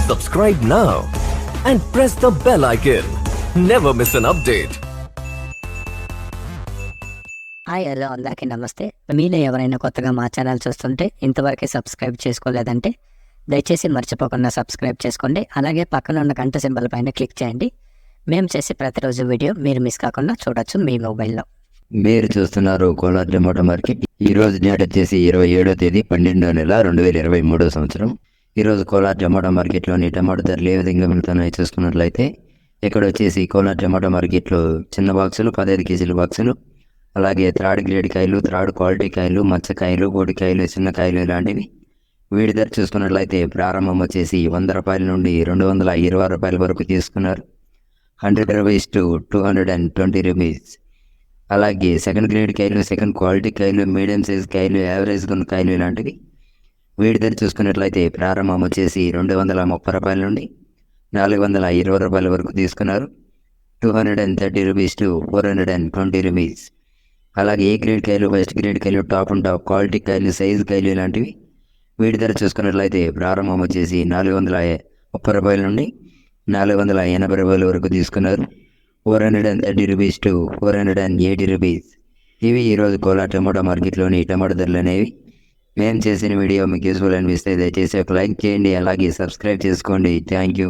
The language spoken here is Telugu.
Subscribe now and press the bell icon. Never miss an update. Hi hello అందరికీ నమస్తే. మీలో ఎవరైనా కొత్తగా మా ఛానల్ చూస్తుంటే ఇంతవరకు సబ్స్క్రైబ్ చేసుకోలేదంటే దయచేసి మర్చిపోకుండా సబ్స్క్రైబ్ చేసుకోండి. అలాగే పక్కన ఉన్న గంట సింబల్ పైన క్లిక్ చేయండి. మేము చేసే ప్రతిరోజు వీడియో మీరు మిస్ కాకుండా చూడొచ్చు మీ మొబైల్లో. మీరు చూస్తున్నారు కోలార్ టమాటో మార్కెట్. ఈ రోజు డేట్ వచ్చేసి 27వ తేదీ 12వ నెల 2023 సంవత్సరం. ఈరోజు కోలార్ టమాటో మార్కెట్లోని టమాటో ధరలు ఏ విధంగా వెళ్తున్నాయో చూసుకున్నట్లయితే ఇక్కడ వచ్చేసి కోలార్ టమాటో మార్కెట్లో చిన్న బాక్సులు 15 కేజీల బాక్సులు, అలాగే థర్డ్ గ్రేడ్ కాయలు, థర్డ్ క్వాలిటీ కాయలు, మచ్చకాయలు, గోడికాయలు, చిన్న కాయలు ఇలాంటివి. వీడి ధర చూసుకున్నట్లయితే ప్రారంభం వచ్చేసి 100 రూపాయల నుండి 220 రూపాయల వరకు తీసుకున్నారు. 100 రూపీస్ టు 220 రూపీస్. అలాగే సెకండ్ గ్రేడ్ కాయలు, సెకండ్ క్వాలిటీ కాయలు, మీడియం సైజ్ కాయలు, యావరేజ్గా ఉన్న కాయలు ఇలాంటివి. వీడి ధర చూసుకున్నట్లయితే ప్రారంభం వచ్చేసి 230 రూపాయల నుండి 420 రూపాయల వరకు తీసుకున్నారు. 230 రూపీస్ టు 420 రూపీస్. అలాగే ఏ గ్రేడ్ కాయలు, ఫస్ట్ గ్రేడ్ కాయలు, టాప్ అండ్ టాప్ క్వాలిటీ కాయలు, సైజు కాయలు ఇలాంటివి. వీటి ధర చూసుకున్నట్లయితే ప్రారంభం వచ్చేసి 430 రూపాయల నుండి 480 రూపాయల వరకు తీసుకున్నారు. 430 రూపీస్ టు 480 రూపీస్. ఇవి ఈరోజు కోలార్ టమాటో మార్కెట్లోని టమాటో ధరలు అనేవి. మేము చేసిన వీడియో మీకు యూస్ఫుల్ అనిపిస్తే దయచేసి ఒక లైక్ చేయండి, అలాగే సబ్స్క్రైబ్ చేసుకోండి. Thank you.